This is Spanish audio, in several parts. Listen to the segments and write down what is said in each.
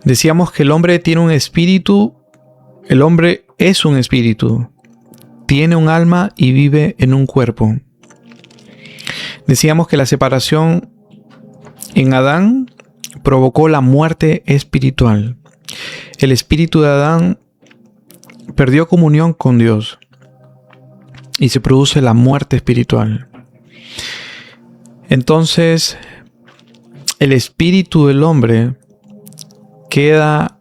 Decíamos que el hombre tiene un espíritu, el hombre es un espíritu, tiene un alma y vive en un cuerpo. Decíamos que la separación en Adán provocó la muerte espiritual. El espíritu de Adán perdió comunión con Dios y se produce la muerte espiritual. Entonces, el espíritu del hombre queda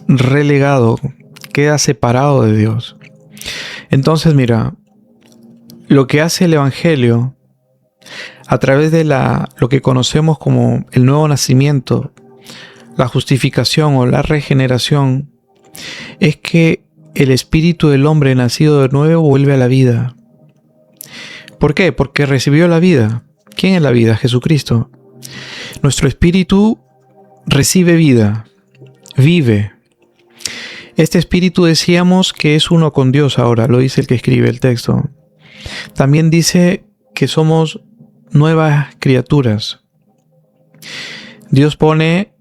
relegado, queda separado de Dios. Entonces, mira, lo que hace el Evangelio a través de lo que conocemos como el nuevo nacimiento, la justificación o la regeneración, es que el espíritu del hombre nacido de nuevo vuelve a la vida. ¿Por qué? Porque recibió la vida. ¿Quién es la vida? Jesucristo. Nuestro espíritu recibe vida, vive. Este espíritu decíamos que es uno con Dios ahora, lo dice el que escribe el texto. También dice que somos nuevas criaturas. Dios pone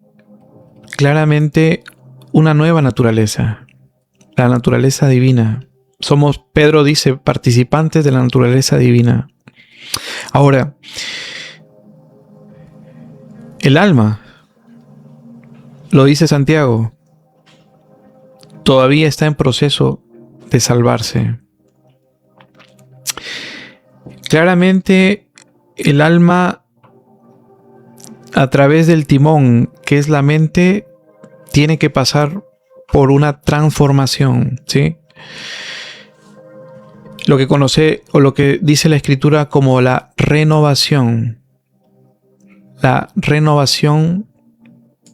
claramente una nueva naturaleza, la naturaleza divina. Somos, Pedro dice, participantes de la naturaleza divina. Ahora, el alma, lo dice Santiago, todavía está en proceso de salvarse. Claramente, el alma, a través del timón, que es la mente, tiene que pasar por una transformación, ¿sí? Lo que conoce o lo que dice la Escritura como la renovación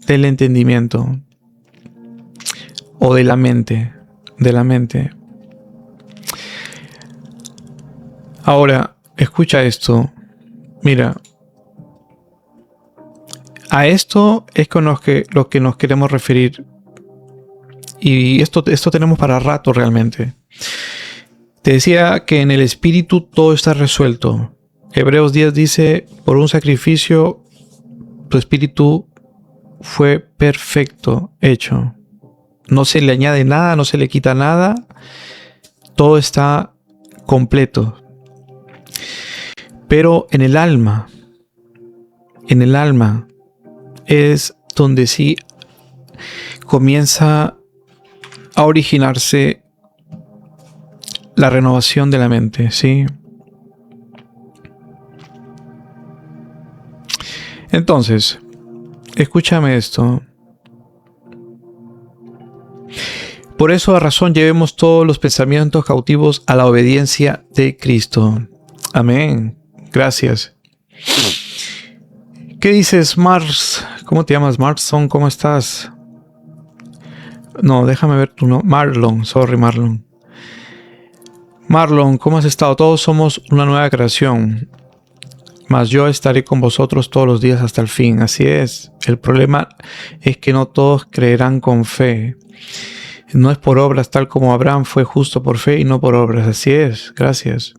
del entendimiento o de la mente, Ahora, escucha esto. Mira, a esto es con lo que nos queremos referir. Y esto tenemos para rato realmente. Te decía que en el espíritu todo está resuelto. Hebreos 10 dice, por un sacrificio tu espíritu fue perfecto, hecho. No se le añade nada, no se le quita nada. Todo está completo. Pero en el alma es donde sí comienza a originarse la renovación de la mente, ¿sí? Entonces, escúchame esto. Por eso a razón llevemos todos los pensamientos cautivos a la obediencia de Cristo. Amén. Gracias. ¿Qué dices, Mars? ¿Cómo te llamas, Marson? ¿Cómo estás? No, déjame ver tu nombre. Marlon, sorry, Marlon. Marlon, ¿cómo has estado? Todos somos una nueva creación. Mas yo estaré con vosotros todos los días hasta el fin. Así es. El problema es que no todos creerán con fe. No es por obras, tal como Abraham fue justo por fe y no por obras. Así es. Gracias.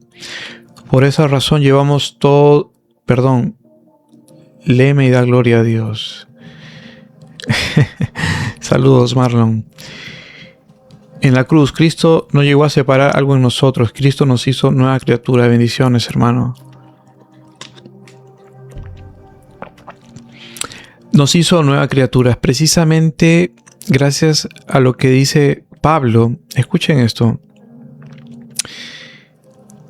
Por esa razón llevamos todo... Perdón. Léeme y da gloria a Dios. Saludos, Marlon. En la cruz, Cristo no llegó a separar algo en nosotros. Cristo nos hizo nueva criatura. Bendiciones, hermano. Nos hizo nueva criatura. Precisamente gracias a lo que dice Pablo. Escuchen esto.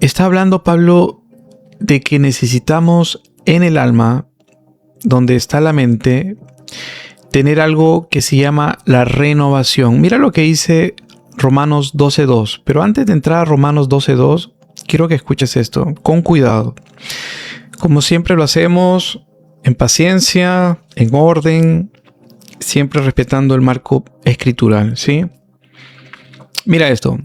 Está hablando Pablo de que necesitamos en el alma, donde está la mente, tener algo que se llama la renovación. Mira lo que dice Romanos 12:2. Pero antes de entrar a Romanos 12:2, quiero que escuches esto con cuidado. Como siempre lo hacemos, en paciencia, en orden, siempre respetando el marco escritural, ¿sí? Mira esto.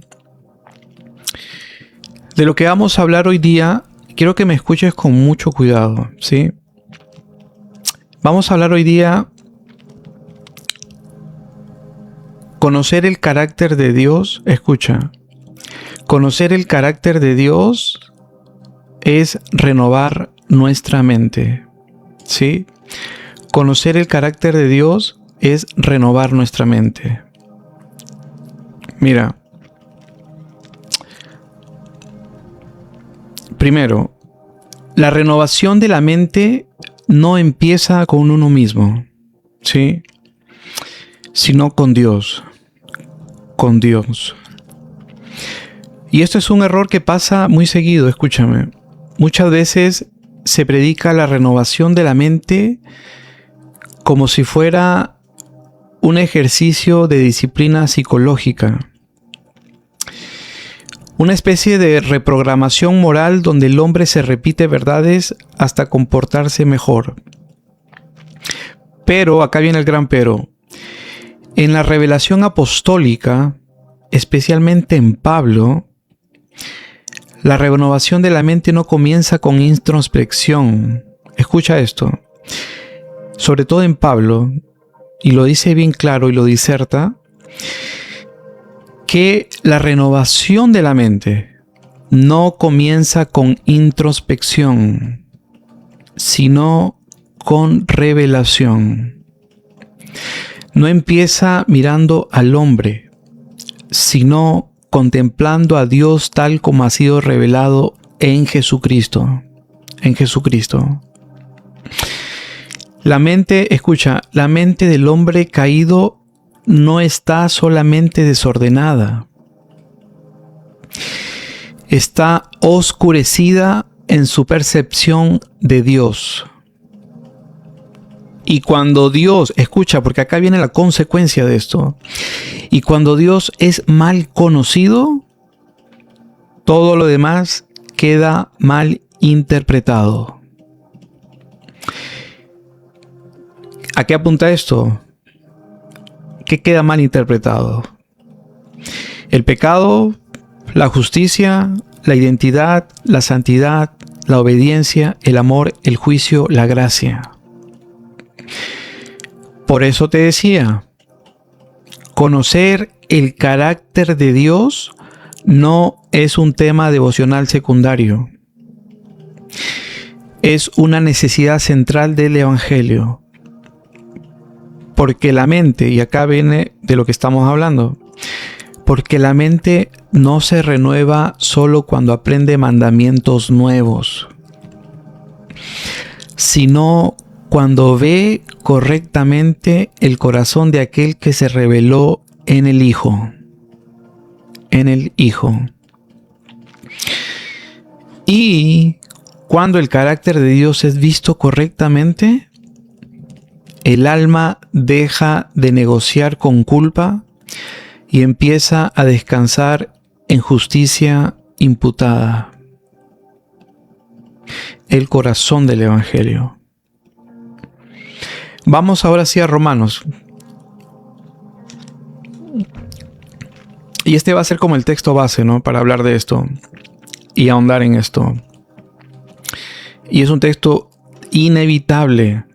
De lo que vamos a hablar hoy día, quiero que me escuches con mucho cuidado, ¿sí? Vamos a hablar hoy día conocer el carácter de Dios. Escucha, conocer el carácter de Dios es renovar nuestra mente, ¿sí? Conocer el carácter de Dios es renovar nuestra mente. Mira, primero, la renovación de la mente no empieza con uno mismo, ¿sí? Sino con Dios. Con Dios. Y esto es un error que pasa muy seguido, escúchame. Muchas veces se predica la renovación de la mente como si fuera un ejercicio de disciplina psicológica. Una especie de reprogramación moral donde el hombre se repite verdades hasta comportarse mejor. Pero, acá viene el gran pero. En la revelación apostólica, especialmente en Pablo, la renovación de la mente no comienza con introspección. Escucha esto. Sobre todo en Pablo, y lo dice bien claro y lo diserta, que la renovación de la mente no comienza con introspección, sino con revelación. No empieza mirando al hombre, sino contemplando a Dios tal como ha sido revelado en Jesucristo. En Jesucristo. La mente, escucha, la mente del hombre caído no está solamente desordenada. Está oscurecida en su percepción de Dios. Y cuando Dios, escucha, porque acá viene la consecuencia de esto, y cuando Dios es mal conocido, todo lo demás queda mal interpretado. ¿A qué apunta esto? ¿Qué queda mal interpretado? El pecado, la justicia, la identidad, la santidad, la obediencia, el amor, el juicio, la gracia. Por eso te decía, conocer el carácter de Dios no es un tema devocional secundario. Es una necesidad central del Evangelio. Porque la mente, y acá viene de lo que estamos hablando, porque la mente no se renueva solo cuando aprende mandamientos nuevos, sino cuando ve correctamente el corazón de aquel que se reveló en el Hijo. En el Hijo. Y cuando el carácter de Dios es visto correctamente, el alma deja de negociar con culpa y empieza a descansar en justicia imputada. El corazón del Evangelio. Vamos ahora sí a Romanos. Y este va a ser como el texto base, ¿no? Para hablar de esto y ahondar en esto. Y es un texto inevitable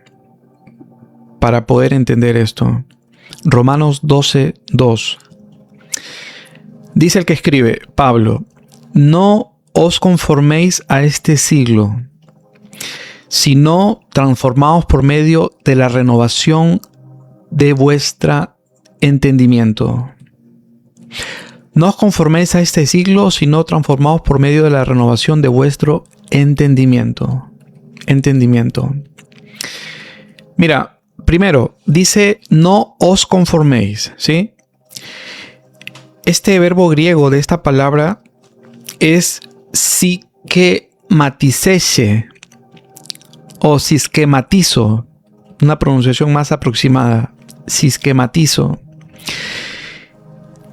para poder entender esto. Romanos 12:2. Dice el que escribe, Pablo, no os conforméis a este siglo, sino transformaos por medio de la renovación de vuestro entendimiento. No os conforméis a este siglo, sino transformaos por medio de la renovación de vuestro entendimiento. Entendimiento. Mira, primero, dice no os conforméis, ¿sí? Este verbo griego de esta palabra es siskematizese o sisquematizo, una pronunciación más aproximada, sisquematizo.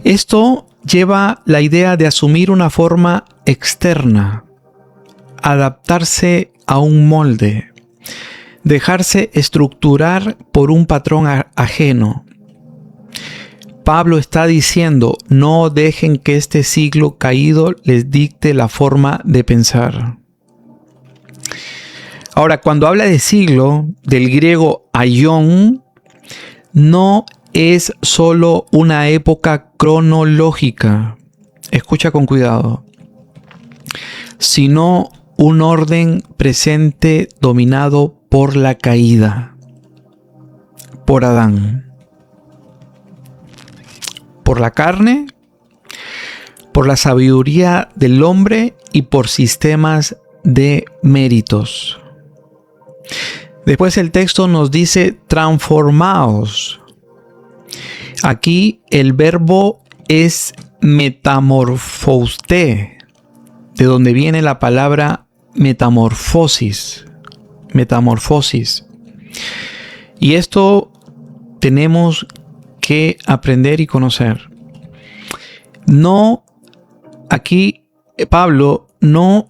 Esto lleva la idea de asumir una forma externa, adaptarse a un molde, dejarse estructurar por un patrón ajeno. Pablo está diciendo, no dejen que este siglo caído les dicte la forma de pensar. Ahora, cuando habla de siglo, del griego aion, no es solo una época cronológica, escucha con cuidado, sino un orden presente dominado por la caída, por Adán. por la carne, por la sabiduría del hombre y por sistemas de méritos. Después el texto nos dice transformaos. Aquí el verbo es metamorfoste, de donde viene la palabra metamorfosis. Metamorfosis. Y esto tenemos que aprender y conocer. No, aquí Pablo no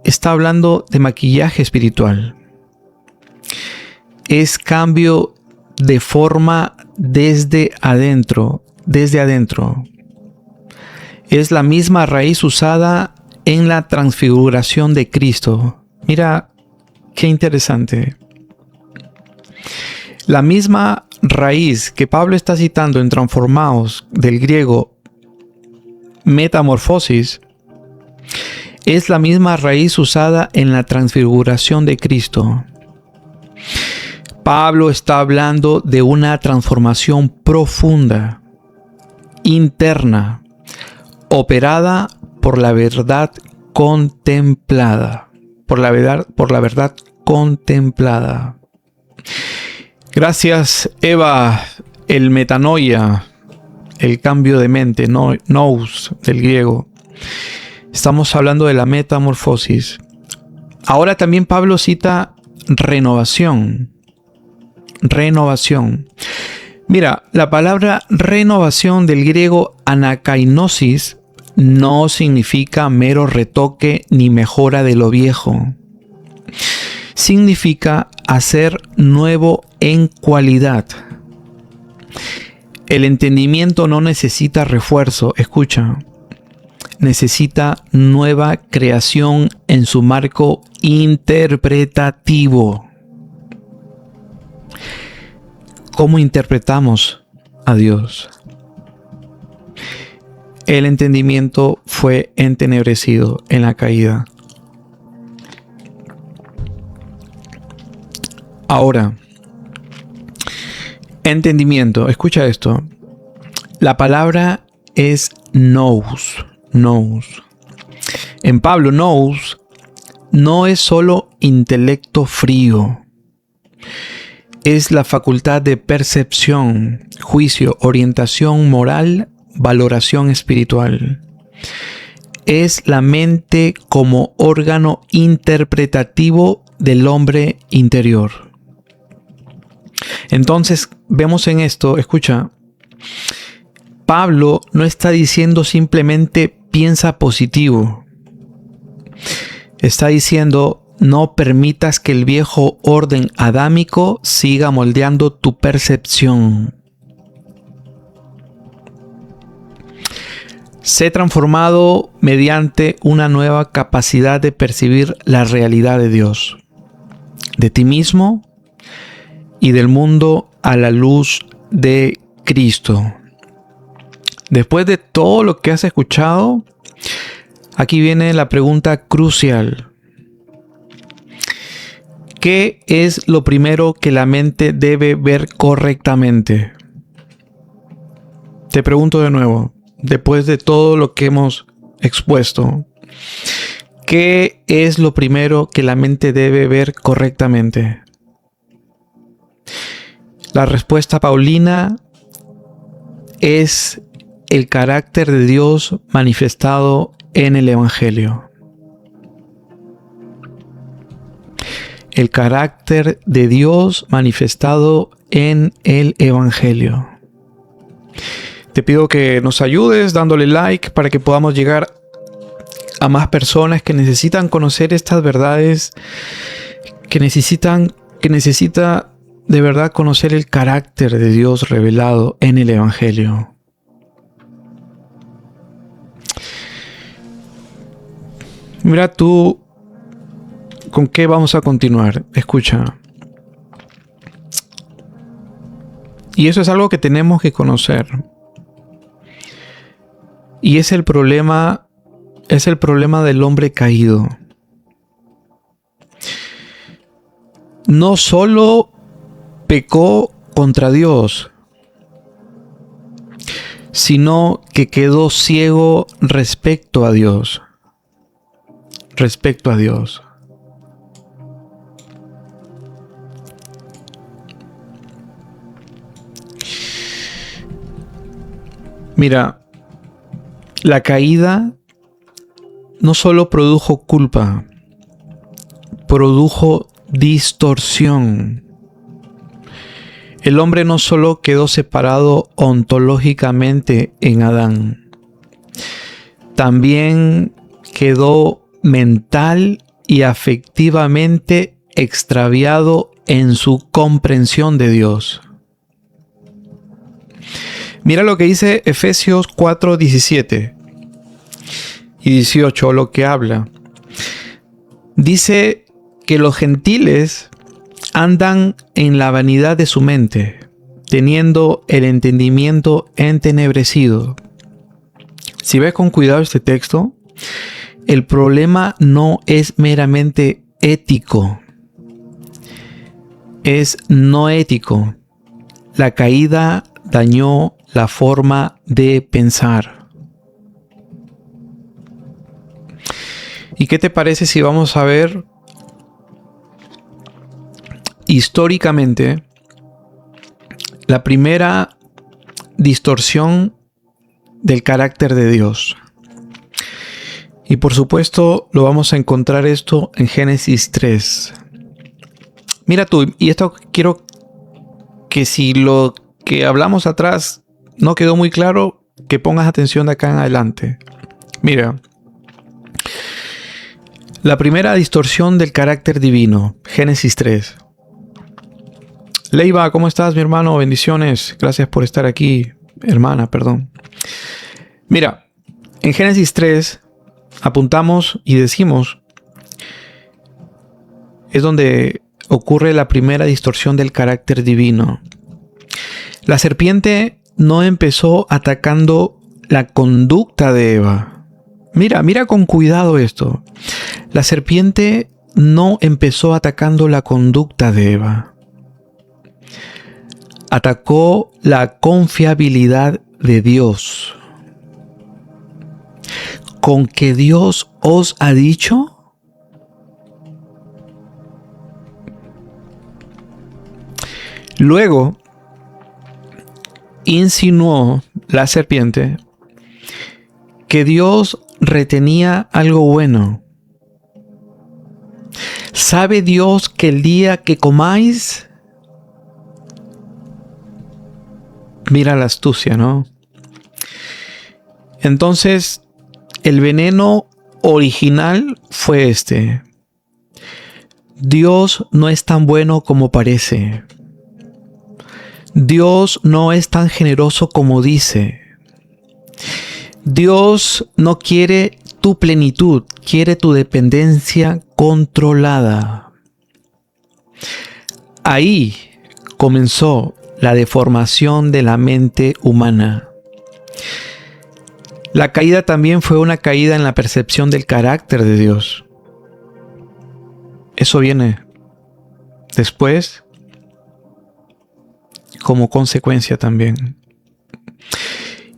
está hablando de maquillaje espiritual. Es cambio de forma desde adentro, desde adentro. Es la misma raíz usada en la transfiguración de Cristo. Mira, qué interesante. La misma raíz que Pablo está citando en transformaos, del griego metamorfosis, es la misma raíz usada en la transfiguración de Cristo. Pablo está hablando de una transformación profunda, interna, operada por la verdad contemplada. Por la verdad contemplada. Gracias, Eva. El metanoia, el cambio de mente, nous del griego. Estamos hablando de la metamorfosis. Ahora también Pablo cita renovación. Renovación. Mira, la palabra renovación del griego anakainosis no significa mero retoque ni mejora de lo viejo. Significa hacer nuevo en cualidad. El entendimiento no necesita refuerzo, escucha. Necesita nueva creación en su marco interpretativo. ¿Cómo interpretamos a Dios? El entendimiento fue entenebrecido en la caída. Ahora, entendimiento, escucha esto. La palabra es nous. En Pablo, nous no es solo intelecto frío. Es la facultad de percepción, juicio, orientación moral, valoración espiritual. Es la mente como órgano interpretativo del hombre interior. Entonces, vemos en esto, escucha, Pablo no está diciendo simplemente piensa positivo. Está diciendo, no permitas que el viejo orden adámico siga moldeando tu percepción. Sé transformado mediante una nueva capacidad de percibir la realidad de Dios, de ti mismo y del mundo a la luz de Cristo. Después de todo lo que has escuchado, aquí viene la pregunta crucial. ¿Qué es lo primero que la mente debe ver correctamente? Te pregunto de nuevo, después de todo lo que hemos expuesto, ¿qué es lo primero que la mente debe ver correctamente? La respuesta paulina es el carácter de Dios manifestado en el Evangelio. El carácter de Dios manifestado en el Evangelio. Te pido que nos ayudes dándole like para que podamos llegar a más personas que necesitan conocer estas verdades, que necesita de verdad conocer el carácter de Dios revelado en el Evangelio. Mira tú, ¿con qué vamos a continuar? Escucha. Y eso es algo que tenemos que conocer. Y es el problema del hombre caído. No solo pecó contra Dios, sino que quedó ciego respecto a Dios. Respecto a Dios. Mira, la caída no solo produjo culpa, produjo distorsión. El hombre no solo quedó separado ontológicamente en Adán, también quedó mental y afectivamente extraviado en su comprensión de Dios. Mira lo que dice Efesios 4, 17 y 18, lo que habla. Dice que los gentiles andan en la vanidad de su mente, teniendo el entendimiento entenebrecido. Si ves con cuidado este texto, el problema no es meramente ético, es no ético. La caída dañó la forma de pensar. ¿Y qué te parece si vamos a ver históricamente la primera distorsión del carácter de Dios? Y por supuesto lo vamos a encontrar esto en Génesis 3. Mira tú, y esto quiero que si lo que hablamos atrás no quedó muy claro, que pongas atención de acá en adelante. Mira, la primera distorsión del carácter divino, Génesis 3. Leiva, ¿cómo estás, mi hermano? Bendiciones. Gracias por estar aquí, hermana, perdón. Mira, en Génesis 3 apuntamos y decimos, es donde ocurre la primera distorsión del carácter divino. La serpiente no empezó atacando la conducta de Eva. Mira con cuidado esto. La serpiente no empezó atacando la conducta de Eva. Atacó la confiabilidad de Dios. ¿Con que Dios os ha dicho? Luego insinuó la serpiente que Dios retenía algo bueno. ¿Sabe Dios que el día que comáis? Mira la astucia, ¿no? Entonces, el veneno original fue este. Dios no es tan bueno como parece. Dios no es tan generoso como dice. Dios no quiere tu plenitud, quiere tu dependencia controlada. Ahí comenzó la deformación de la mente humana. La caída también fue una caída en la percepción del carácter de Dios. Eso viene después como consecuencia también.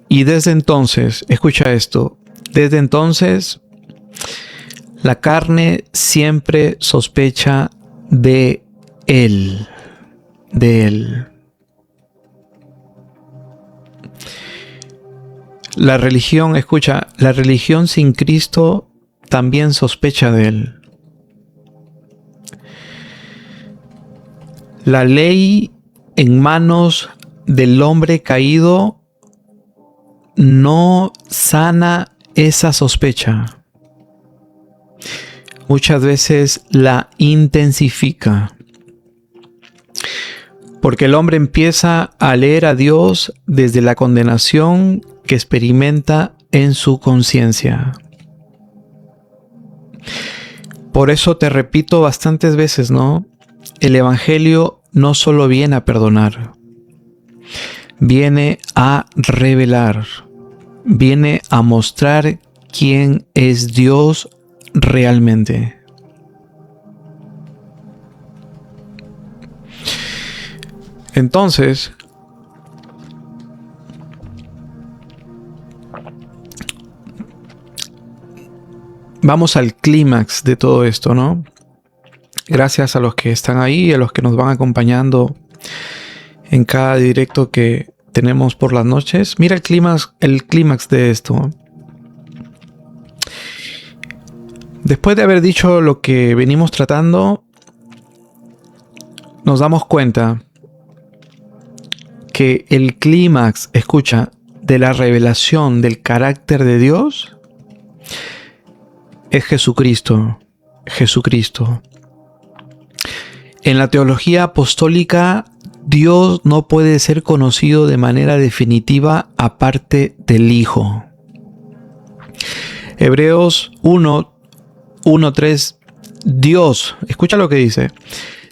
Y desde entonces, escucha esto, desde entonces la carne siempre sospecha de él, La religión, escucha, la religión sin Cristo también sospecha de él. La ley en manos del hombre caído no sana esa sospecha. Muchas veces la intensifica. Porque el hombre empieza a leer a Dios desde la condenación que experimenta en su conciencia. Por eso te repito bastantes veces, ¿no? El Evangelio no solo viene a perdonar, viene a revelar, viene a mostrar quién es Dios realmente. Entonces, vamos al clímax de todo esto, ¿no? Gracias a los que están ahí, a los que nos van acompañando en cada directo que tenemos por las noches. Mira el clímax de esto. Después de haber dicho lo que venimos tratando, nos damos cuenta que el clímax, escucha, de la revelación del carácter de Dios es Jesucristo. Jesucristo. En la teología apostólica, Dios no puede ser conocido de manera definitiva aparte del Hijo. Hebreos 1:3, Dios, escucha lo que dice,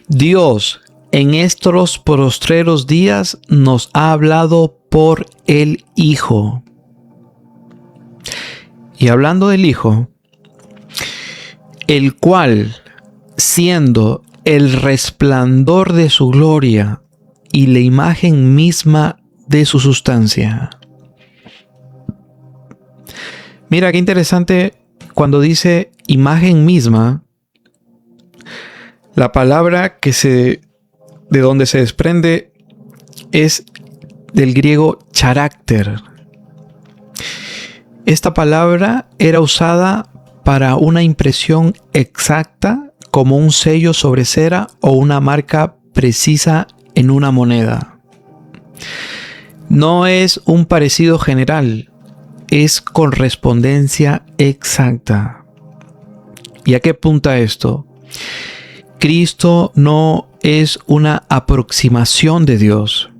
Dios en estos postreros días nos ha hablado por el Hijo. Y hablando del Hijo, el cual, siendo el resplandor de su gloria y la imagen misma de su sustancia. Mira qué interesante cuando dice imagen misma, la palabra de donde se desprende es del griego carácter. Esta palabra era usada para una impresión exacta como un sello sobre cera o una marca precisa en una moneda. No es un parecido general, es correspondencia exacta. ¿Y a qué apunta esto? Cristo no es una aproximación de Dios,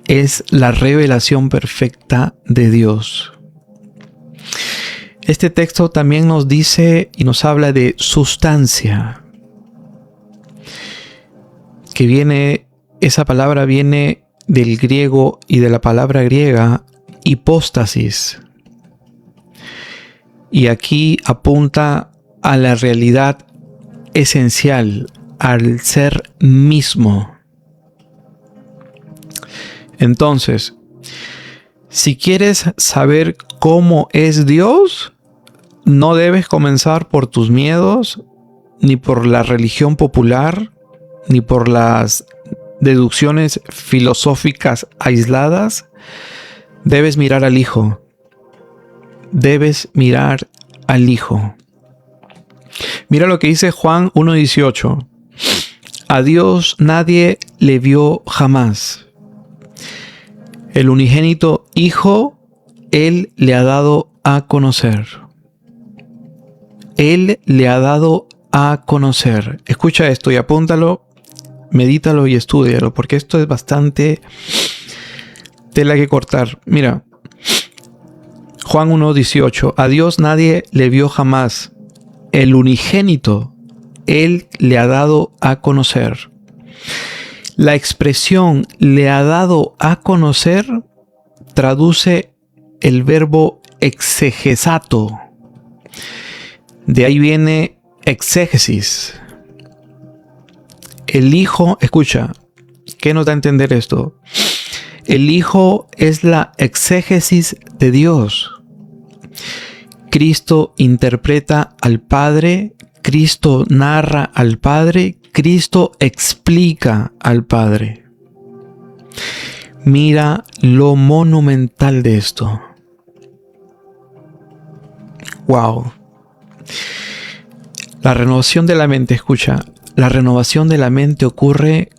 es la revelación perfecta de Dios. Este texto también nos dice y nos habla de sustancia, esa palabra viene del griego y de la palabra griega hipóstasis. Y aquí apunta a la realidad esencial, al ser mismo. Entonces, si quieres saber cómo es Dios, no debes comenzar por tus miedos, ni por la religión popular, ni por las deducciones filosóficas aisladas. Debes mirar al Hijo. Debes mirar al Hijo. Mira lo que dice Juan 1:18. A Dios nadie le vio jamás. El unigénito Hijo, Él le ha dado a conocer. Él le ha dado a conocer. Escucha esto y apúntalo, medítalo y estúdialo, porque esto es bastante tela que cortar. Mira, Juan 1:18. A Dios nadie le vio jamás. El unigénito, Él le ha dado a conocer. La expresión le ha dado a conocer traduce el verbo exegesato. De ahí viene exégesis. El Hijo, escucha, ¿qué nos da a entender esto? El Hijo es la exégesis de Dios. Cristo interpreta al Padre, Cristo narra al Padre, Cristo explica al Padre. Mira lo monumental de esto. Wow. La renovación de la mente, escucha, la renovación de la mente ocurre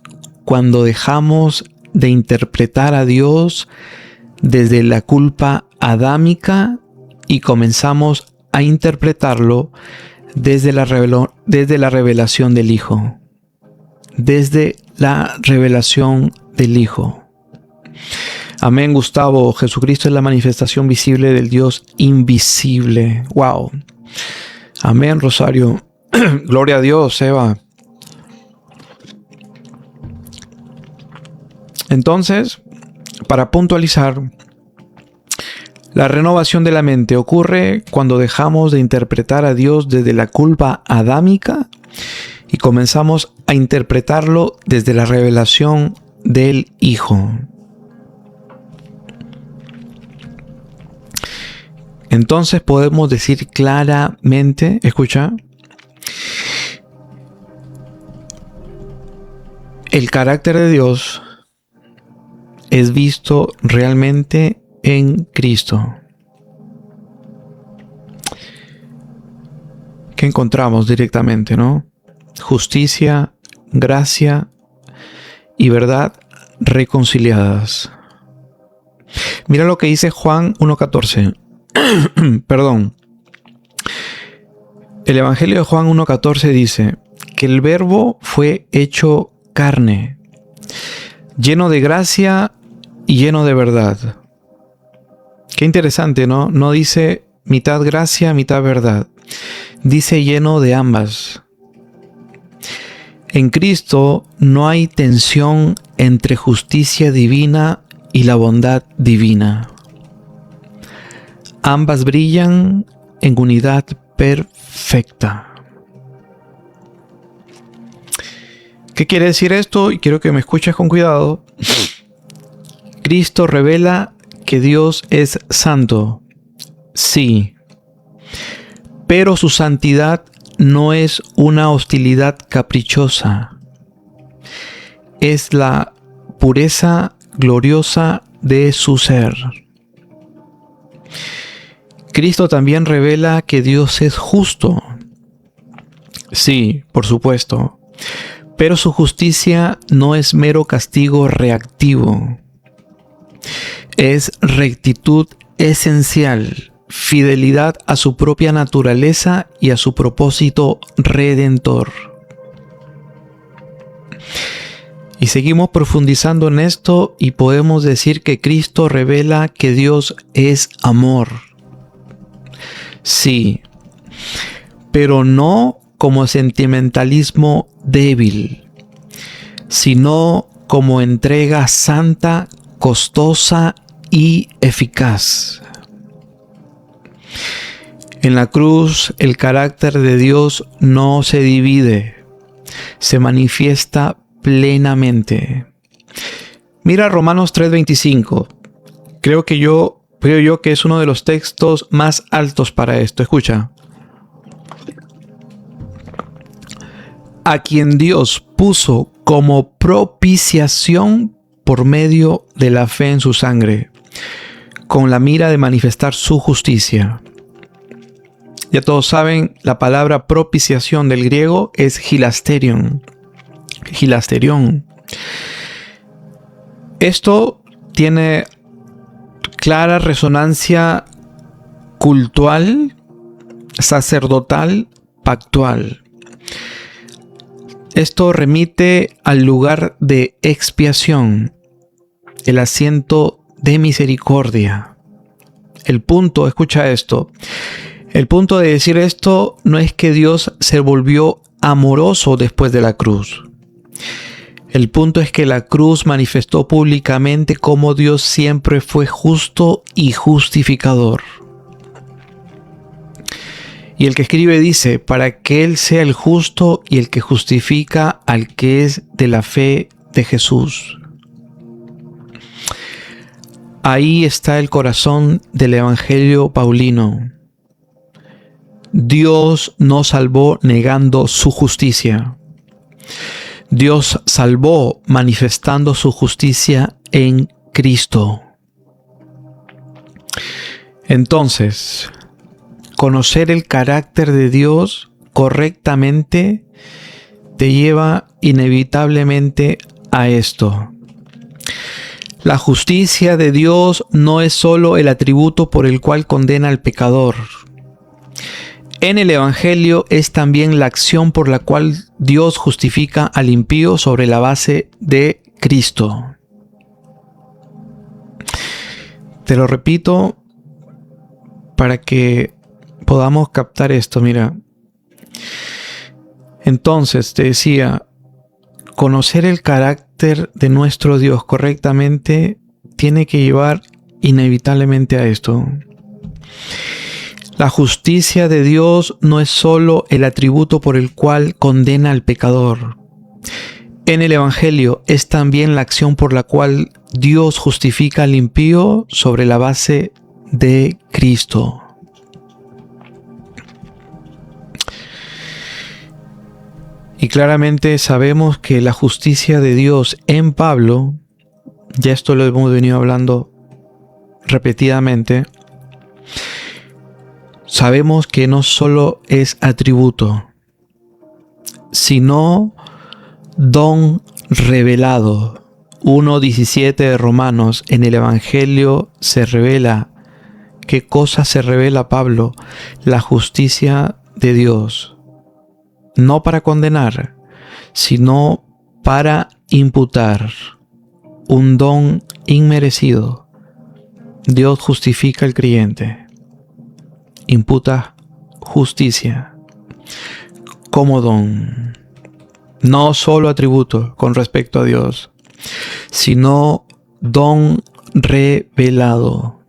cuando dejamos de interpretar a Dios desde la culpa adámica y comenzamos a interpretarlo desde la revelación del Hijo. Desde la revelación del Hijo. Amén, Gustavo. Jesucristo es la manifestación visible del Dios invisible. Wow. Amén, Rosario. Gloria a Dios, Eva. Entonces, para puntualizar, la renovación de la mente ocurre cuando dejamos de interpretar a Dios desde la culpa adámica y comenzamos a interpretarlo desde la revelación del Hijo. Entonces podemos decir claramente, escucha, el carácter de Dios es visto realmente en Cristo. ¿Qué encontramos directamente, no? Justicia, gracia y verdad reconciliadas. Mira lo que dice Juan 1:14. Perdón. El Evangelio de Juan 1:14 dice que el Verbo fue hecho carne, lleno de gracia y lleno de verdad. Qué interesante, ¿no? No dice mitad gracia, mitad verdad. Dice lleno de ambas. En Cristo no hay tensión entre justicia divina y la bondad divina. Ambas brillan en unidad perfecta. ¿Qué quiere decir esto? Y quiero que me escuches con cuidado. Cristo revela que Dios es santo. Sí. Pero su santidad no es una hostilidad caprichosa. Es la pureza gloriosa de su ser. Cristo también revela que Dios es justo. Sí, por supuesto. Pero su justicia no es mero castigo reactivo. Es rectitud esencial, fidelidad a su propia naturaleza y a su propósito redentor. Y seguimos profundizando en esto y podemos decir que Cristo revela que Dios es amor. Sí, pero no como sentimentalismo débil, sino como entrega santa, costosa y eficaz. En la cruz, el carácter de Dios no se divide, se manifiesta plenamente. Mira Romanos 3:25. Creo yo que es uno de los textos más altos para esto. Escucha. A quien Dios puso como propiciación por medio de la fe en su sangre, con la mira de manifestar su justicia. Ya todos saben, la palabra propiciación del griego es hilasterion. Hilasterión. Esto tiene clara resonancia cultual, sacerdotal, pactual. Esto remite al lugar de expiación, el asiento de misericordia. El punto, escucha esto, el punto de decir esto no es que Dios se volvió amoroso después de la cruz. El punto es que la cruz manifestó públicamente cómo Dios siempre fue justo y justificador. Y el que escribe dice, para que Él sea el justo y el que justifica al que es de la fe de Jesús. Ahí está el corazón del Evangelio paulino. Dios no salvó negando su justicia. Dios salvó manifestando su justicia en Cristo. Entonces, conocer el carácter de Dios correctamente te lleva inevitablemente a esto. La justicia de Dios no es solo el atributo por el cual condena al pecador. En el Evangelio es también la acción por la cual Dios justifica al impío sobre la base de Cristo. Te lo repito para que podamos captar esto. Mira, entonces te decía, conocer el carácter de nuestro Dios correctamente tiene que llevar inevitablemente a esto. La justicia de Dios no es solo el atributo por el cual condena al pecador. En el Evangelio es también la acción por la cual Dios justifica al impío sobre la base de Cristo. Y claramente sabemos que la justicia de Dios en Pablo, ya esto lo hemos venido hablando repetidamente, sabemos que no solo es atributo, sino don revelado. 1:17 de Romanos, en el Evangelio se revela. ¿Qué cosa se revela, Pablo? La justicia de Dios. No para condenar, sino para imputar. Un don inmerecido. Dios justifica al creyente. Imputa justicia como don. No solo atributo con respecto a Dios, sino don revelado.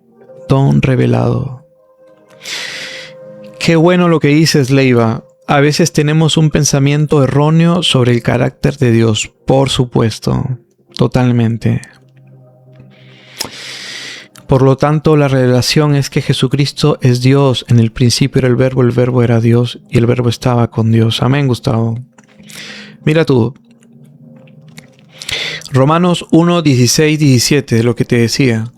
Don revelado. Qué bueno lo que dices, Leiva. A veces tenemos un pensamiento erróneo sobre el carácter de Dios. Por supuesto, totalmente. Por lo tanto, la revelación es que Jesucristo es Dios. En el principio era el verbo era Dios y el verbo estaba con Dios. Amén, Gustavo. Mira tú. Romanos 1:16-17, de lo que te decía.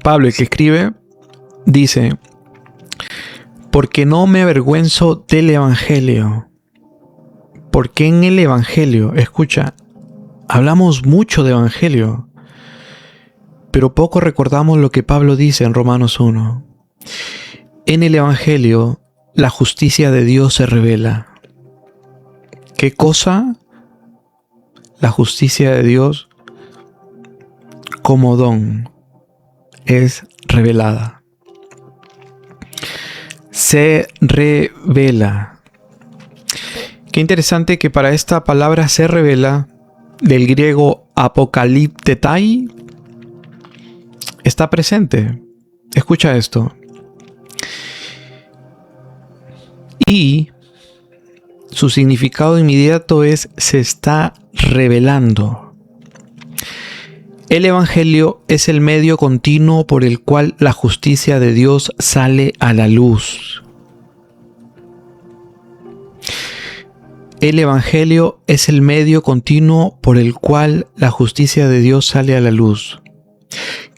Pablo, el que escribe, dice: porque no me avergüenzo del Evangelio. Porque en el Evangelio, escucha, hablamos mucho de Evangelio, pero poco recordamos lo que Pablo dice en Romanos 1. En el Evangelio, la justicia de Dios se revela. ¿Qué cosa? La justicia de Dios como don es revelada. Se revela. Qué interesante que para esta palabra se revela, del griego apokaliptetai, está presente. Escucha esto. Y su significado inmediato es se está revelando. El Evangelio es el medio continuo por el cual la justicia de Dios sale a la luz. El Evangelio es el medio continuo por el cual la justicia de Dios sale a la luz.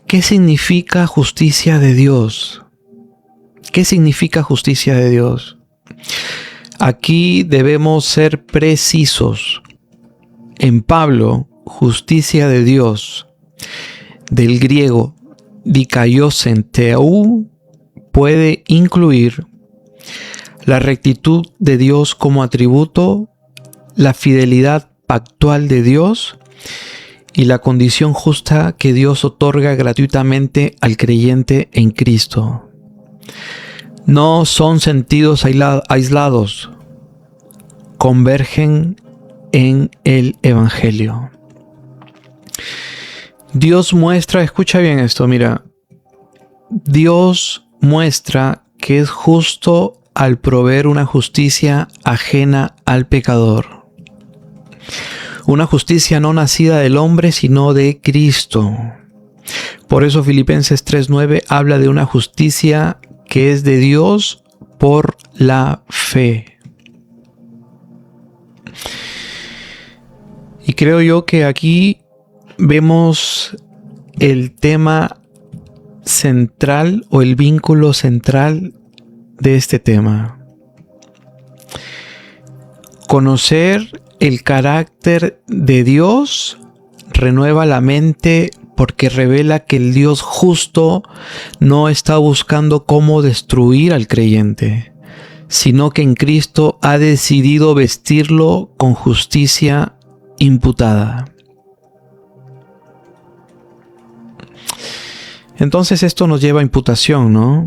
¿Qué significa justicia de Dios? ¿Qué significa justicia de Dios? Aquí debemos ser precisos. En Pablo, justicia de Dios, del griego dikaiosen theou, puede incluir la rectitud de Dios como atributo, la fidelidad pactual de Dios y la condición justa que Dios otorga gratuitamente al creyente en Cristo. No son sentidos aislados, convergen en el Evangelio. Dios muestra, escucha bien esto, mira, Dios muestra que es justo al proveer una justicia ajena al pecador. Una justicia no nacida del hombre, sino de Cristo. Por eso Filipenses 3:9 habla de una justicia que es de Dios por la fe. Y creo yo que aquí vemos el tema central o el vínculo central de este tema. Conocer el carácter de Dios renueva la mente porque revela que el Dios justo no está buscando cómo destruir al creyente, sino que en Cristo ha decidido vestirlo con justicia imputada. Entonces esto nos lleva a imputación, ¿no?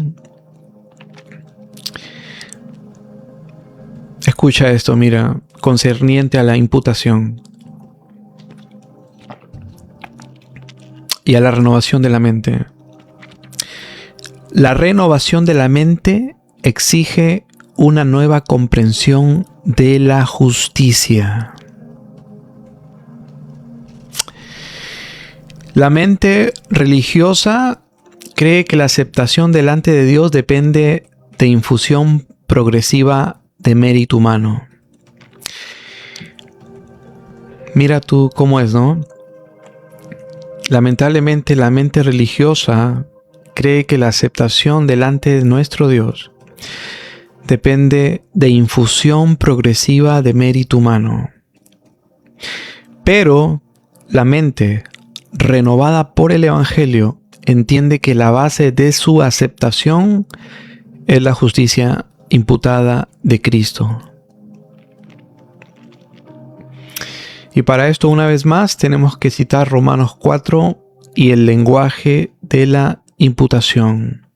Escucha esto, mira, concerniente a la imputación y a la renovación de la mente. La renovación de la mente exige una nueva comprensión de la justicia. La mente religiosa cree que la aceptación delante de Dios depende de infusión progresiva de mérito humano. Mira tú cómo es, ¿no? Lamentablemente la mente religiosa cree que la aceptación delante de nuestro Dios depende de infusión progresiva de mérito humano. Pero la mente, renovada por el Evangelio, entiende que la base de su aceptación es la justicia imputada de Cristo. Y para esto, una vez más, tenemos que citar Romanos 4 y el lenguaje de la imputación.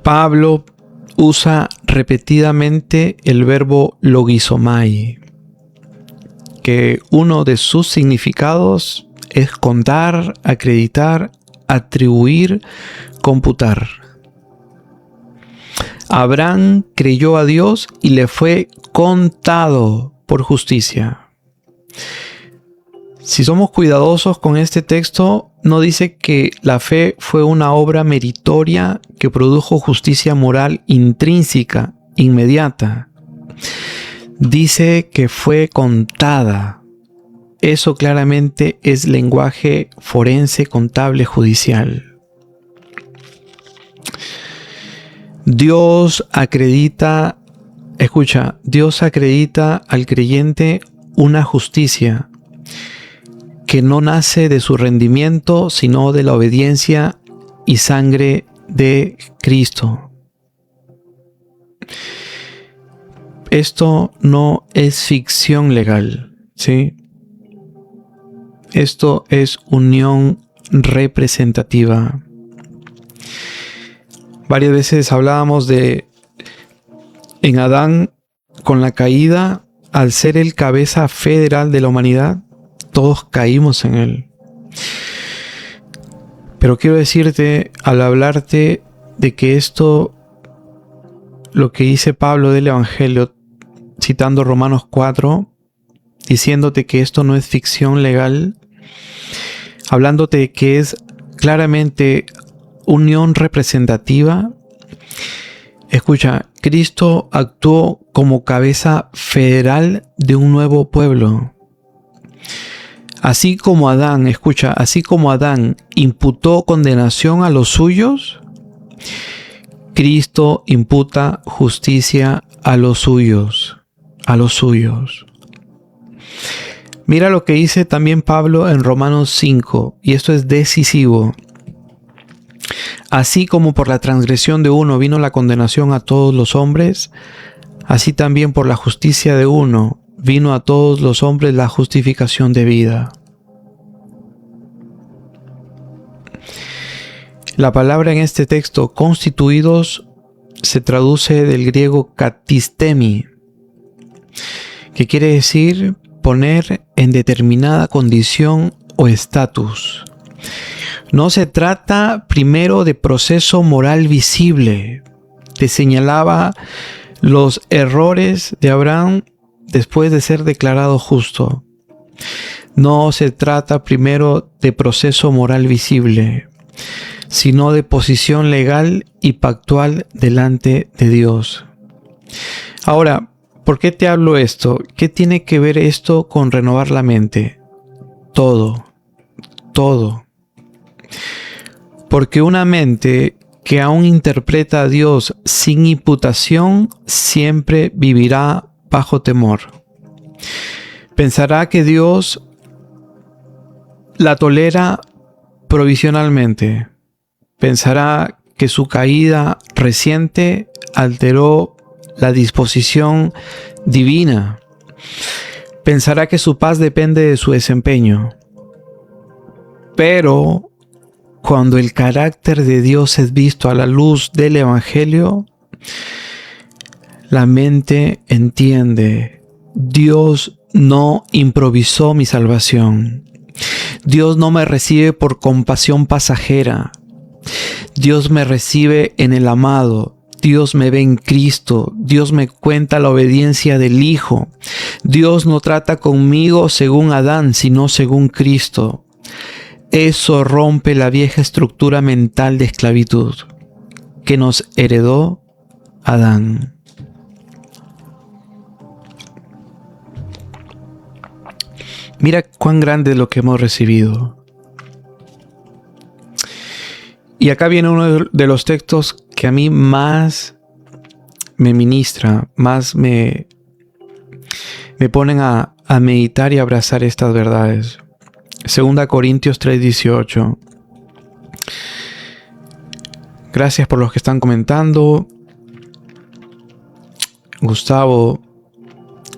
Pablo usa repetidamente el verbo logizomai, que uno de sus significados es contar, acreditar, atribuir, computar. Abraham creyó a Dios y le fue contado por justicia. Si somos cuidadosos con este texto, no dice que la fe fue una obra meritoria que produjo justicia moral intrínseca, inmediata. Dice que fue contada. Eso claramente es lenguaje forense, contable, judicial. Dios acredita al creyente una justicia que no nace de su rendimiento, sino de la obediencia y sangre de Cristo. Esto no es ficción legal, ¿sí? Esto es unión representativa. Varias veces hablábamos en Adán, con la caída, al ser el cabeza federal de la humanidad, todos caímos en él. Pero quiero decirte, al hablarte de que esto, lo que dice Pablo del Evangelio, citando Romanos 4, diciéndote que esto no es ficción legal, hablándote de que es claramente unión representativa. Escucha, Cristo actuó como cabeza federal de un nuevo pueblo. Así como Adán imputó condenación a los suyos, Cristo imputa justicia a los suyos. Mira lo que dice también Pablo en Romanos 5, y esto es decisivo. Así como por la transgresión de uno vino la condenación a todos los hombres, así también por la justicia de uno vino a todos los hombres la justificación de vida. La palabra en este texto, constituidos, se traduce del griego katistemi, que quiere decir poner en determinada condición o estatus. No se trata primero de proceso moral visible. Te señalaba los errores de Abraham después de ser declarado justo. No se trata primero de proceso moral visible, sino de posición legal y pactual delante de Dios. Ahora, ¿por qué te hablo esto? ¿Qué tiene que ver esto con renovar la mente? Todo. Porque una mente que aún interpreta a Dios sin imputación siempre vivirá bajo temor. Pensará que Dios la tolera provisionalmente. Pensará que su caída reciente alteró la disposición divina. Pensará que su paz depende de su desempeño. Pero cuando el carácter de Dios es visto a la luz del Evangelio, la mente entiende: Dios no improvisó mi salvación. Dios no me recibe por compasión pasajera. Dios me recibe en el amado. Dios me ve en Cristo. Dios me cuenta la obediencia del Hijo. Dios no trata conmigo según Adán, sino según Cristo. Eso rompe la vieja estructura mental de esclavitud que nos heredó Adán. Mira cuán grande es lo que hemos recibido. Y acá viene uno de los textos que a mí más me ministra, más me ponen a meditar y abrazar estas verdades. 2 Corintios 3:18. Gracias por los que están comentando. Gustavo,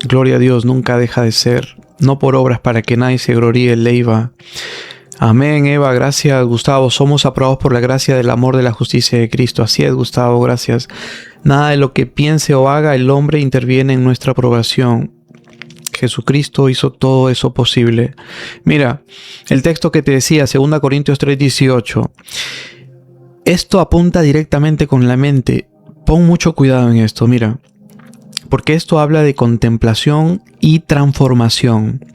gloria a Dios, nunca deja de ser, no por obras para que nadie se gloríe, Leiva. Amén, Eva, gracias, Gustavo. Somos aprobados por la gracia del amor de la justicia de Cristo. Así es, Gustavo, gracias. Nada de lo que piense o haga el hombre interviene en nuestra aprobación. Jesucristo hizo todo eso posible. Mira, el texto que te decía, 2 Corintios 3:18. Esto apunta directamente con la mente. Pon mucho cuidado en esto, mira. Porque esto habla de contemplación y transformación.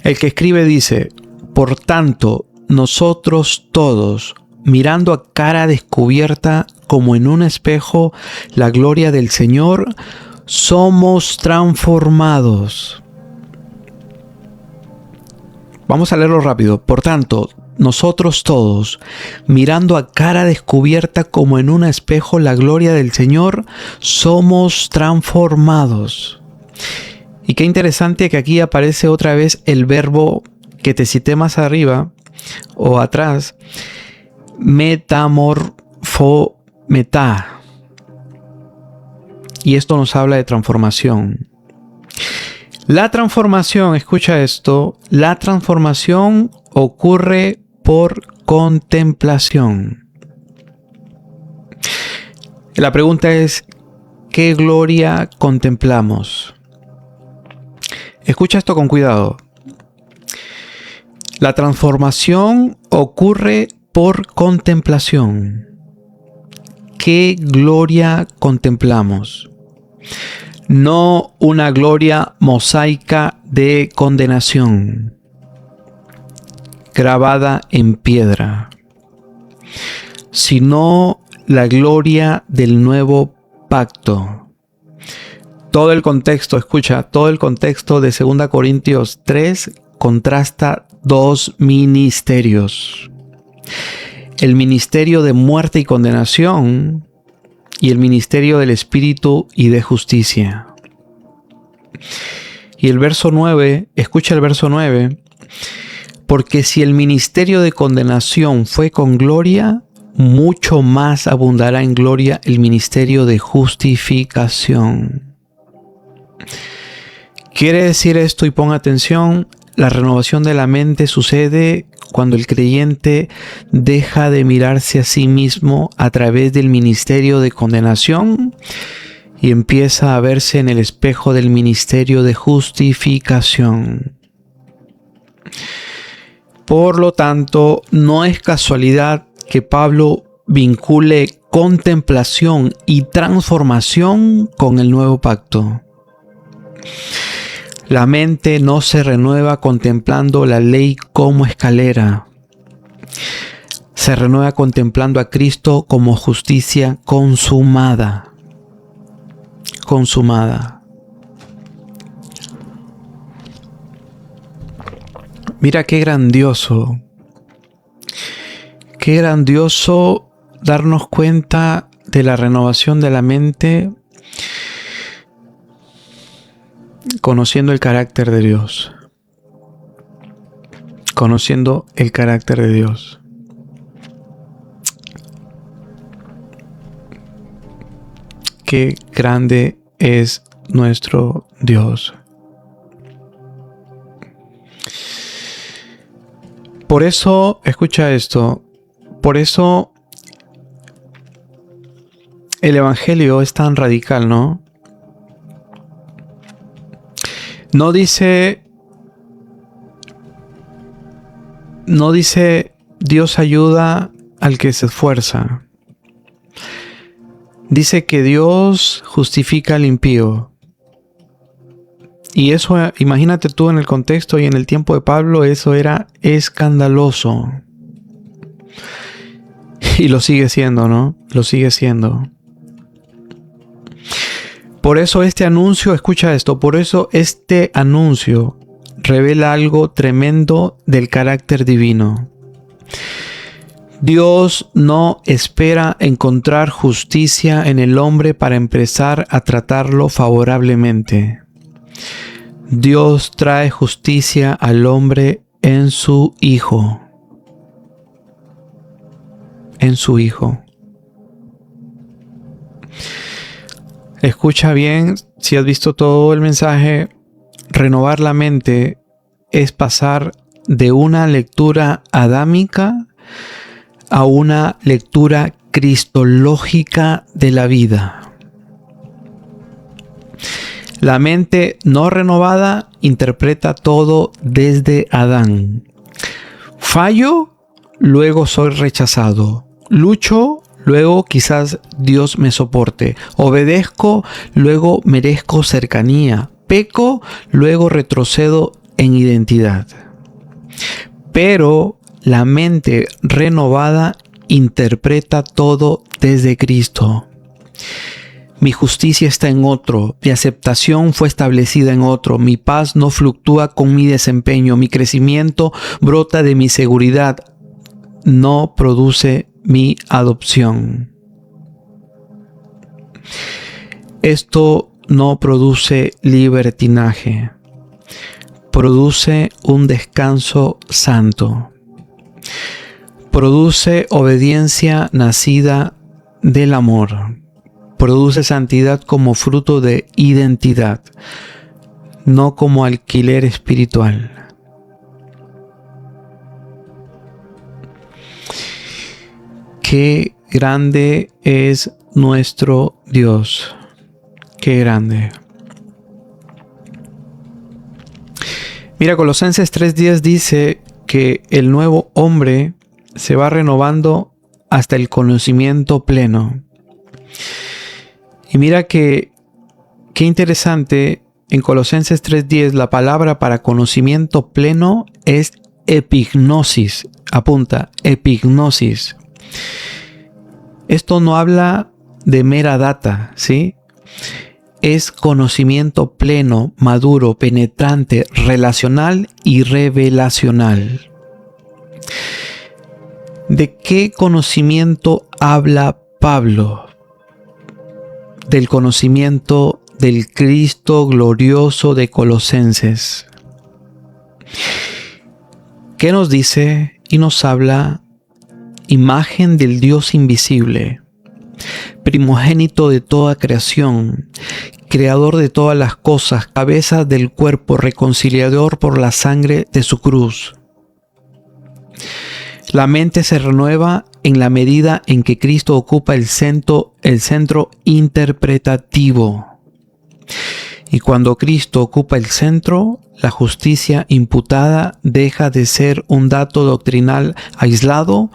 El que escribe dice: por tanto, nosotros todos, mirando a cara descubierta como en un espejo la gloria del Señor, somos transformados. Vamos a leerlo rápido. Por tanto, nosotros todos, mirando a cara descubierta como en un espejo la gloria del Señor, somos transformados. Y qué interesante que aquí aparece otra vez el verbo que te cité más arriba o atrás, metamorfometá. Y esto nos habla de transformación. La transformación, escucha esto, la transformación ocurre por contemplación. La pregunta es, ¿qué gloria contemplamos? Escucha esto con cuidado. La transformación ocurre por contemplación. ¿Qué gloria contemplamos? No una gloria mosaica de condenación, grabada en piedra, sino la gloria del nuevo pacto. Todo el contexto, escucha, todo el contexto de 2 Corintios 3 contrasta dos ministerios. El ministerio de muerte y condenación y el ministerio del Espíritu y de justicia. Y el verso 9, escucha el verso 9. Porque si el ministerio de condenación fue con gloria, mucho más abundará en gloria el ministerio de justificación. Quiere decir esto, y pon atención, la renovación de la mente sucede cuando el creyente deja de mirarse a sí mismo a través del ministerio de condenación y empieza a verse en el espejo del ministerio de justificación. Por lo tanto, no es casualidad que Pablo vincule contemplación y transformación con el nuevo pacto. La mente no se renueva contemplando la ley como escalera. Se renueva contemplando a Cristo como justicia consumada. Consumada. Mira qué grandioso. Qué grandioso darnos cuenta de la renovación de la mente conociendo el carácter de Dios. Conociendo el carácter de Dios. Qué grande es nuestro Dios. Por eso, escucha esto, por eso el Evangelio es tan radical, ¿no? No dice Dios ayuda al que se esfuerza. Dice que Dios justifica al impío. Y eso, imagínate tú en el contexto y en el tiempo de Pablo, eso era escandaloso. Y lo sigue siendo, ¿no? Lo sigue siendo. Por eso este anuncio, escucha esto, por eso este anuncio revela algo tremendo del carácter divino. Dios no espera encontrar justicia en el hombre para empezar a tratarlo favorablemente. Dios trae justicia al hombre en su Hijo. En su Hijo. Escucha bien, si has visto todo el mensaje, renovar la mente es pasar de una lectura adámica a una lectura cristológica de la vida. La mente no renovada interpreta todo desde Adán. Fallo, luego soy rechazado. Lucho, luego quizás Dios me soporte. Obedezco, luego merezco cercanía. Peco, luego retrocedo en identidad. Pero la mente renovada interpreta todo desde Cristo. Mi justicia está en otro, mi aceptación fue establecida en otro, mi paz no fluctúa con mi desempeño, mi crecimiento brota de mi seguridad, no produce mi adopción. Esto no produce libertinaje, produce un descanso santo, produce obediencia nacida del amor. Produce santidad como fruto de identidad, no como alquiler espiritual. Qué grande es nuestro Dios. Qué grande. Mira, Colosenses 3:10 dice que el nuevo hombre se va renovando hasta el conocimiento pleno. Y mira qué interesante, en Colosenses 3:10 la palabra para conocimiento pleno es epignosis. Apunta, epignosis. Esto no habla de mera data, ¿sí? Es conocimiento pleno, maduro, penetrante, relacional y revelacional. ¿De qué conocimiento habla Pablo? Del conocimiento del Cristo glorioso de Colosenses. ¿Qué nos dice y nos habla? Imagen del Dios invisible, primogénito de toda creación, creador de todas las cosas, cabeza del cuerpo, reconciliador por la sangre de su cruz. La mente se renueva en la medida en que Cristo ocupa el centro interpretativo. Y cuando Cristo ocupa el centro, la justicia imputada deja de ser un dato doctrinal aislado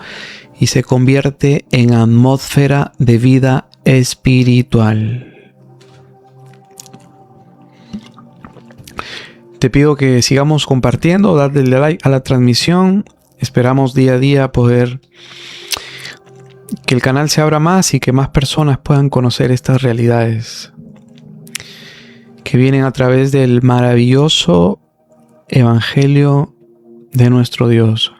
y se convierte en atmósfera de vida espiritual. Te pido que sigamos compartiendo, darle like a la transmisión. Esperamos día a día poder que el canal se abra más y que más personas puedan conocer estas realidades que vienen a través del maravilloso evangelio de nuestro Dios.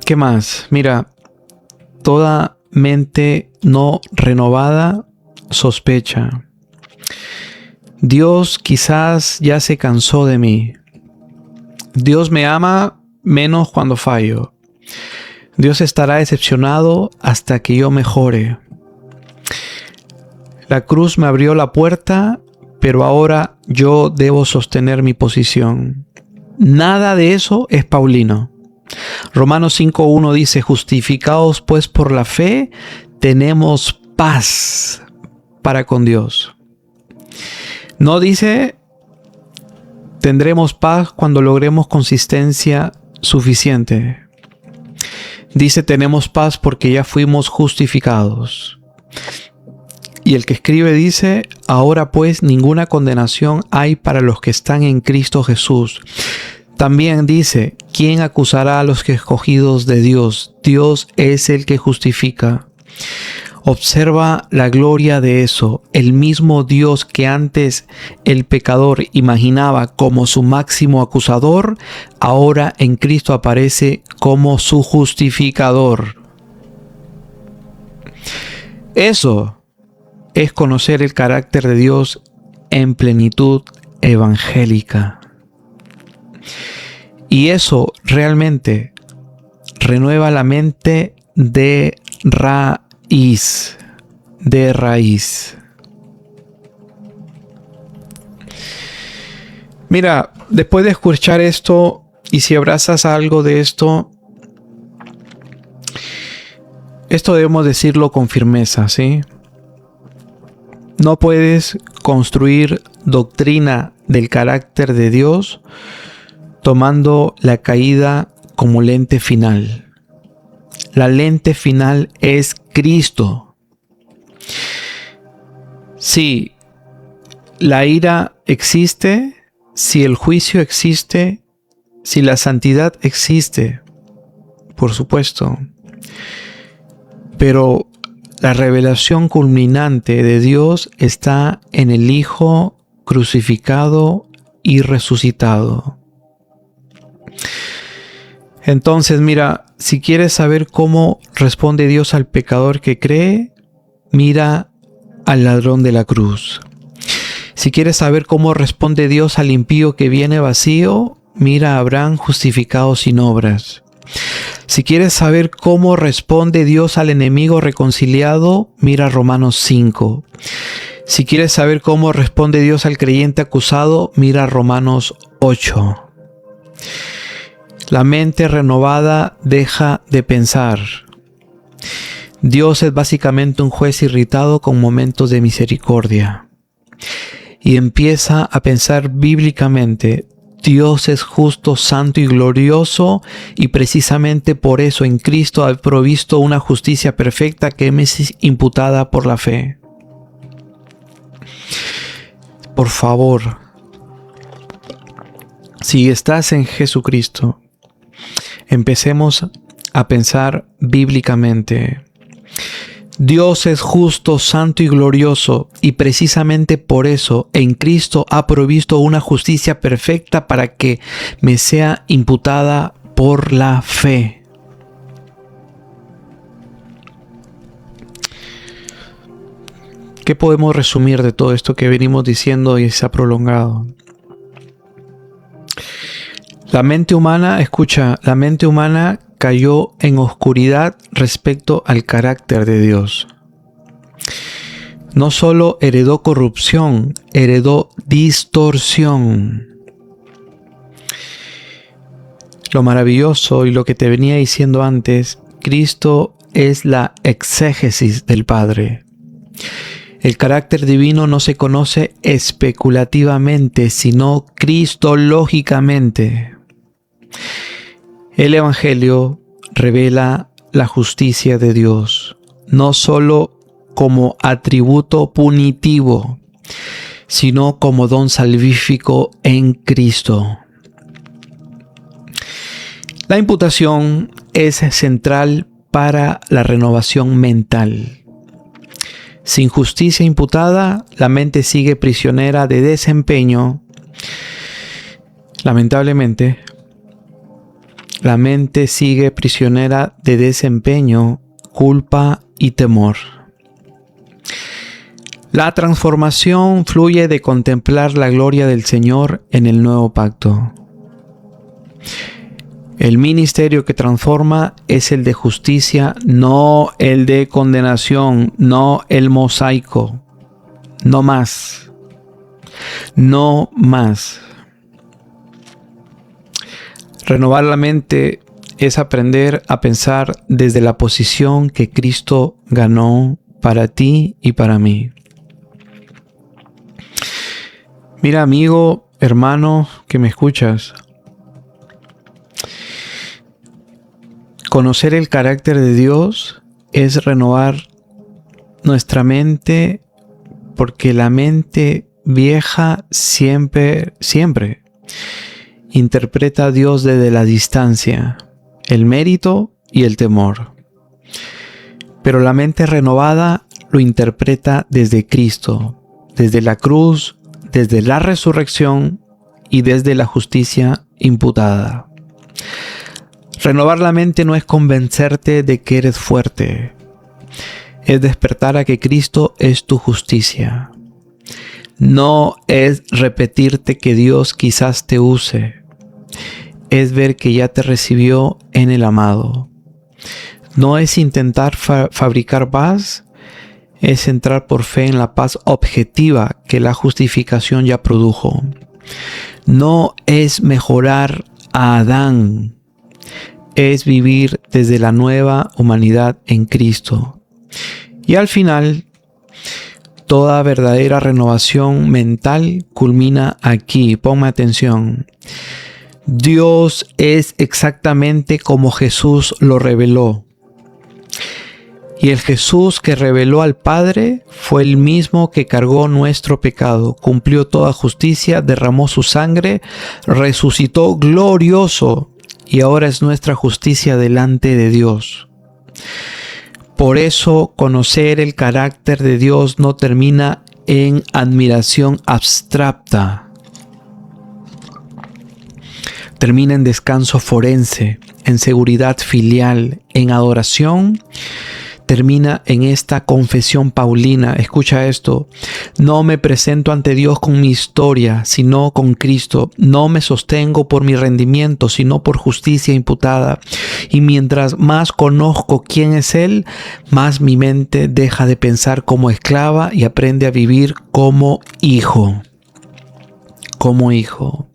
¿Qué más? Mira, toda mente no renovada sospecha. Dios quizás ya se cansó de mí. Dios me ama menos cuando fallo. Dios estará decepcionado hasta que yo mejore. La cruz me abrió la puerta, pero ahora yo debo sostener mi posición. Nada de eso es paulino. Romanos 5:1 dice: justificados pues por la fe, tenemos paz para con Dios. No dice tendremos paz cuando logremos consistencia suficiente. Dice tenemos paz porque ya fuimos justificados. Y el que escribe dice: ahora pues ninguna condenación hay para los que están en Cristo Jesús. También dice: ¿quién acusará a los escogidos de Dios? Dios es el que justifica. Observa la gloria de eso. El mismo Dios que antes el pecador imaginaba como su máximo acusador, ahora en Cristo aparece como su justificador. Eso es conocer el carácter de Dios en plenitud evangélica. Y eso realmente renueva la mente de raíz. Mira, después de escuchar esto, y si abrazas algo de esto debemos decirlo con firmeza, ¿sí? No puedes construir doctrina del carácter de Dios tomando la caída como lente final. La lente final es Cristo. Si la ira existe, si el juicio existe, si la santidad existe, por supuesto. Pero la revelación culminante de Dios está en el Hijo crucificado y resucitado. Entonces, mira, si quieres saber cómo responde Dios al pecador que cree, mira al ladrón de la cruz. Si quieres saber cómo responde Dios al impío que viene vacío, mira a Abraham justificado sin obras. Si quieres saber cómo responde Dios al enemigo reconciliado, mira Romanos 5. Si quieres saber cómo responde Dios al creyente acusado, mira Romanos 8. La mente renovada deja de pensar. Dios es básicamente un juez irritado con momentos de misericordia. Y empieza a pensar bíblicamente. Dios es justo, santo y glorioso, y precisamente por eso en Cristo ha provisto una justicia perfecta que me es imputada por la fe. Por favor, si estás en Jesucristo, empecemos a pensar bíblicamente. Dios es justo, santo y glorioso, y precisamente por eso en Cristo ha provisto una justicia perfecta para que me sea imputada por la fe. ¿Qué podemos resumir de todo esto que venimos diciendo y se ha prolongado? La mente humana, la mente humana cayó en oscuridad respecto al carácter de Dios. No solo heredó corrupción, heredó distorsión. Lo maravilloso y lo que te venía diciendo antes, Cristo es la exégesis del Padre. El carácter divino no se conoce especulativamente, sino cristológicamente. El Evangelio revela la justicia de Dios, no solo como atributo punitivo, sino como don salvífico en Cristo. La imputación es central para la renovación mental. Sin justicia imputada, la mente sigue prisionera de desempeño. Lamentablemente, la mente sigue prisionera de desempeño, culpa y temor. La transformación fluye de contemplar la gloria del Señor en el nuevo pacto. El ministerio que transforma es el de justicia, no el de condenación, no el mosaico. No más. No más. Renovar la mente es aprender a pensar desde la posición que Cristo ganó para ti y para mí. Mira, amigo, hermano, que me escuchas. Conocer el carácter de Dios es renovar nuestra mente, porque la mente vieja siempre interpreta a Dios desde la distancia, el mérito y el temor. Pero la mente renovada lo interpreta desde Cristo, desde la cruz, desde la resurrección y desde la justicia imputada. Renovar la mente no es convencerte de que eres fuerte, es despertar a que Cristo es tu justicia. No es repetirte que Dios quizás te use, es ver que ya te recibió en el amado. No es intentar fabricar paz, es entrar por fe en la paz objetiva que la justificación ya produjo. No es mejorar a Adán, es vivir desde la nueva humanidad en Cristo. Y al final, toda verdadera renovación mental culmina aquí. Ponme atención. Dios es exactamente como Jesús lo reveló. Y el Jesús que reveló al Padre fue el mismo que cargó nuestro pecado, cumplió toda justicia, derramó su sangre, resucitó glorioso y ahora es nuestra justicia delante de Dios. Por eso, conocer el carácter de Dios no termina en admiración abstracta. Termina en descanso forense, en seguridad filial, en adoración. Termina en esta confesión paulina. Escucha esto. No me presento ante Dios con mi historia, sino con Cristo. No me sostengo por mi rendimiento, sino por justicia imputada. Y mientras más conozco quién es Él, más mi mente deja de pensar como esclava y aprende a vivir como hijo. Como hijo.